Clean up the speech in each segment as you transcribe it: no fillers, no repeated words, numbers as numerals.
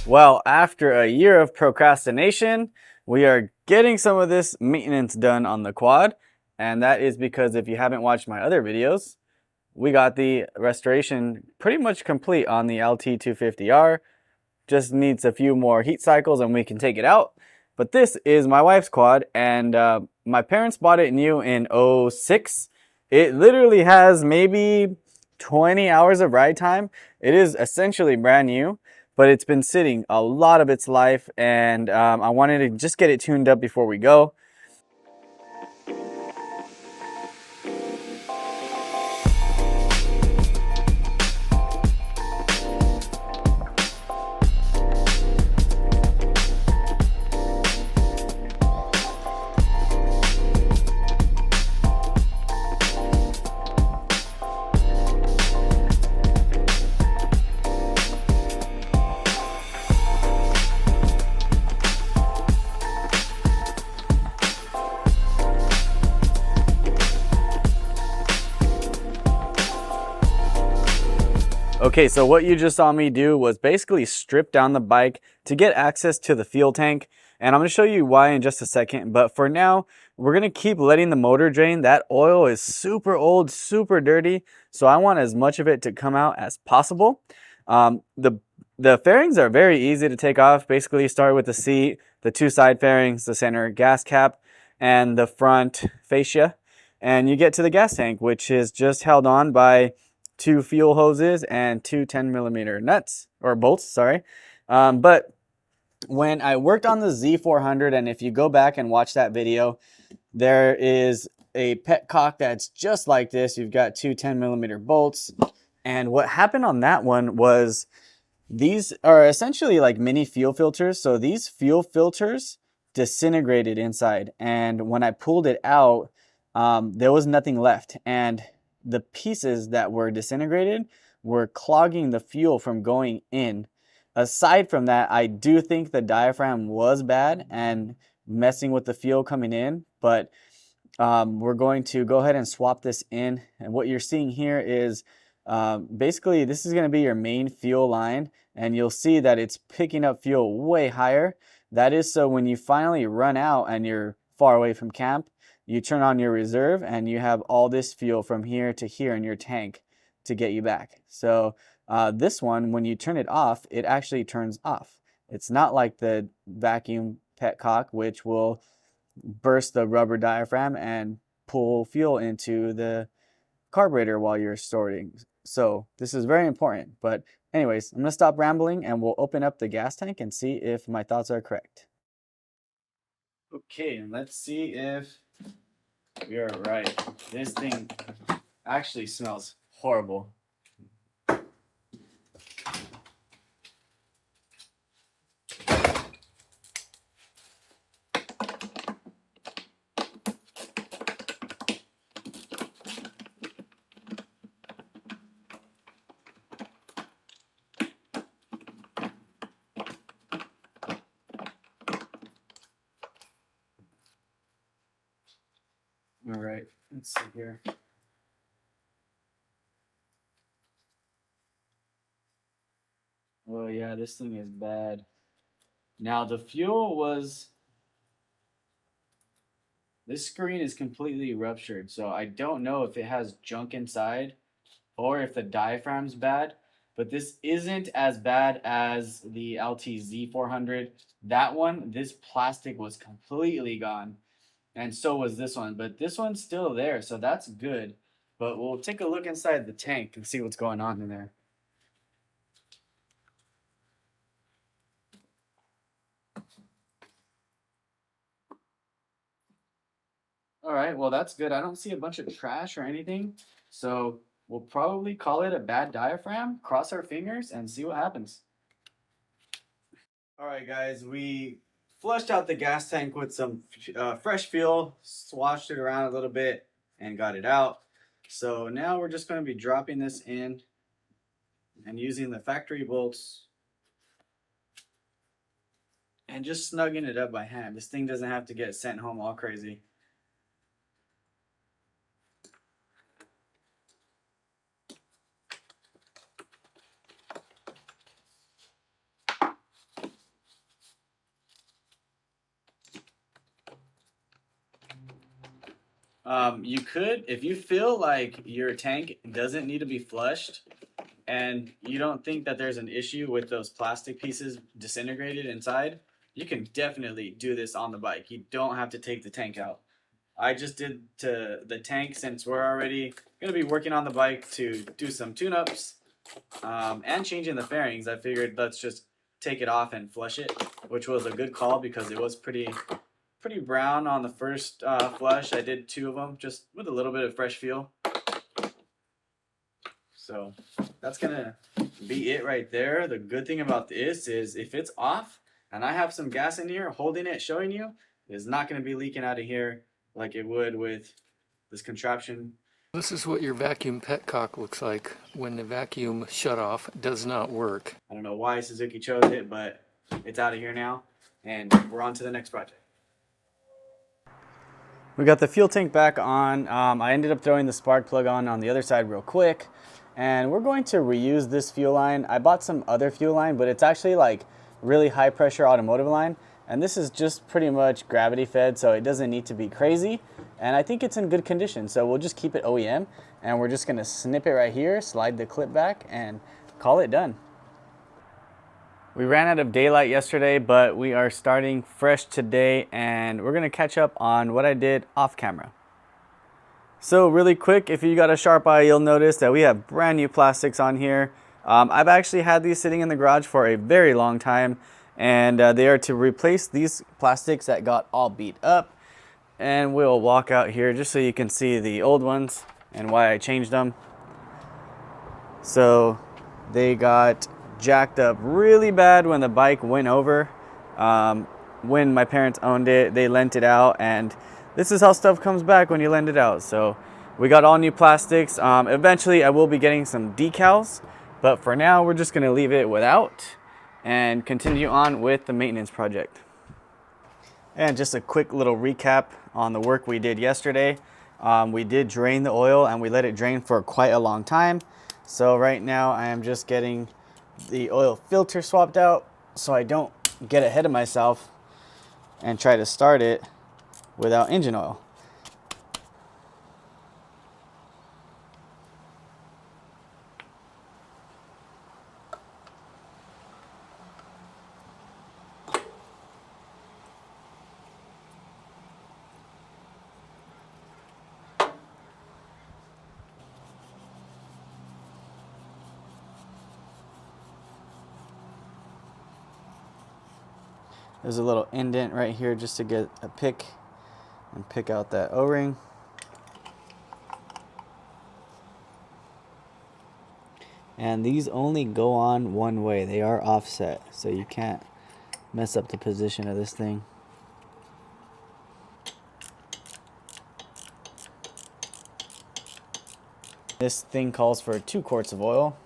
Well, after a year of procrastination, we are getting some of this maintenance done on the quad. And that is because if you haven't watched my other videos, we got the restoration pretty much complete on the LT250R. Just needs a few more heat cycles and we can take it out. But this is my wife's quad, and my parents bought it new in 06. It literally has maybe 20 hours of ride time. It is essentially brand new, but it's been sitting a lot of its life, and I wanted to just get it tuned up before we go. Okay, so what you just saw me do was basically strip down the bike to get access to the fuel tank, and I'm going to show you why in just a second. But for now, we're going to keep letting the motor drain. That oil is super old, super dirty, so I want as much of it to come out as possible. The fairings are very easy to take off. Basically, you start with the seat, the two side fairings, the center gas cap, and the front fascia, and you get to the gas tank, which is just held on by two fuel hoses and two 10mm nuts, or bolts, sorry. But when I worked on the Z400, and if you go back and watch that video, there is a Petcock that's just like this. You've got two 10mm bolts. And what happened on that one was these are essentially like mini fuel filters. So these fuel filters disintegrated inside. And when I pulled it out, there was nothing left. And the pieces that were disintegrated were clogging the fuel from going in. Aside from that, I do think the diaphragm was bad and messing with the fuel coming in, but we're going to go ahead and swap this in. And what you're seeing here is basically this is going to be your main fuel line, and you'll see that it's picking up fuel way higher. That is so when you finally run out and you're far away from camp, you turn on your reserve and you have all this fuel from here to here in your tank to get you back. So this one, when you turn it off, it actually turns off. It's not like the vacuum Petcock, which will burst the rubber diaphragm and pull fuel into the carburetor while you're storing. So this is very important. But anyways, I'm gonna stop rambling and we'll open up the gas tank and see if my thoughts are correct. Okay, and let's see if we are right. This thing actually smells horrible. All right, let's see here. Oh yeah, this thing is bad. Now the fuel was, this screen is completely ruptured, so I don't know if it has junk inside or if the diaphragm's bad, but this isn't as bad as the LTZ400. That one, this plastic was completely gone, and so was this one, but this one's still there, so that's good. But we'll take a look inside the tank and see what's going on in there. All right, well, that's good. I don't see a bunch of trash or anything, so we'll probably call it a bad diaphragm, cross our fingers, and see what happens. All right, guys, we flushed out the gas tank with some fresh fuel, swashed it around a little bit, and got it out. So now we're just going to be dropping this in and using the factory bolts and just snugging it up by hand. This thing doesn't have to get sent home all crazy. You could, if you feel like your tank doesn't need to be flushed and you don't think that there's an issue with those plastic pieces disintegrated inside, you can definitely do this on the bike. You don't have to take the tank out. I just did to the tank since we're already going to be working on the bike to do some tune-ups and changing the fairings. I figured let's just take it off and flush it, which was a good call because it was pretty brown on the first flush. I did 2 of them just with a little bit of fresh feel. So that's gonna be it right there. The good thing about this is if it's off and I have some gas in here holding it, showing you, it's not gonna be leaking out of here like it would with this contraption. This is what your vacuum petcock looks like when the vacuum shutoff does not work. I don't know why Suzuki chose it, but it's out of here now and we're on to the next project. We got the fuel tank back on. I ended up throwing the spark plug on the other side real quick. And we're going to reuse this fuel line. I bought some other fuel line, but it's actually like really high pressure automotive line. And this is just pretty much gravity fed, so it doesn't need to be crazy. And I think it's in good condition. So we'll just keep it OEM and we're just gonna snip it right here, slide the clip back and call it done. We ran out of daylight yesterday, but we are starting fresh today and we're gonna catch up on what I did off camera. So really quick, if you got a sharp eye, you'll notice that we have brand new plastics on here. I've actually had these sitting in the garage for a very long time and they are to replace these plastics that got all beat up. And we'll walk out here just so you can see the old ones and why I changed them. So they got jacked up really bad when the bike went over. When my parents owned it, they lent it out, and this is how stuff comes back when you lend it out. So we got all new plastics. Eventually I will be getting some decals, but for now we're just gonna leave it without and continue on with the maintenance project. And just a quick little recap on the work we did yesterday. We did drain the oil and we let it drain for quite a long time. So right now I am just getting the oil filter swapped out so I don't get ahead of myself and try to start it without engine oil. There's a little indent right here just to get a pick and pick out that O-ring. And these only go on one way. They are offset, so you can't mess up the position of this thing. This thing calls for 2 quarts of oil.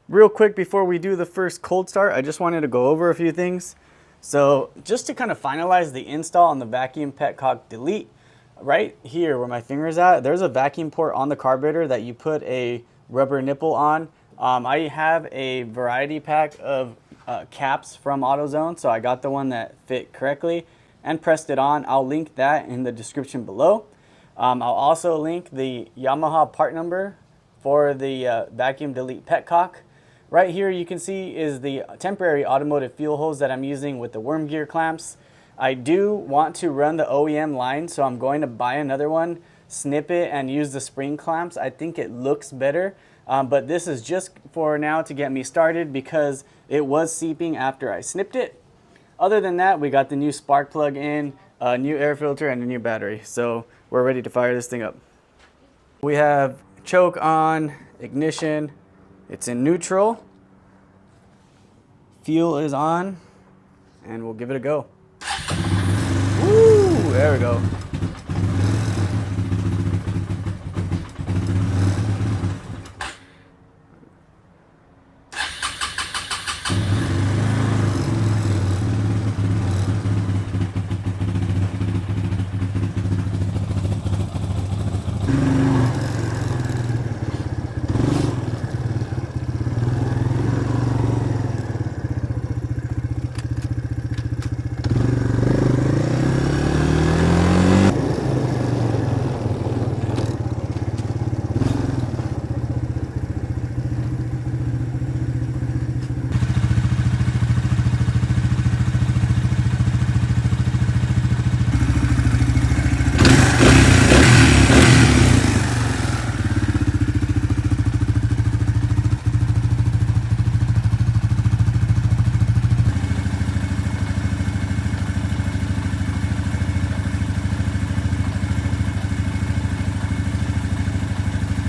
Real quick before we do the first cold start, I just wanted to go over a few things. So just to kind of finalize the install on the vacuum Petcock Delete, right here where my finger is at, there's a vacuum port on the carburetor that you put a rubber nipple on. I have a variety pack of caps from AutoZone, so I got the one that fit correctly and pressed it on. I'll link that in the description below. I'll also link the Yamaha part number for the vacuum Delete Petcock. Right here you can see is the temporary automotive fuel hose that I'm using with the worm gear clamps. I do want to run the OEM line, so I'm going to buy another one, snip it, and use the spring clamps. I think it looks better, but this is just for now to get me started because it was seeping after I snipped it. Other than that, we got the new spark plug in, a new air filter, and a new battery. So we're ready to fire this thing up. We have choke on, ignition, it's in neutral. Fuel is on, and we'll give it a go. Woo, there we go.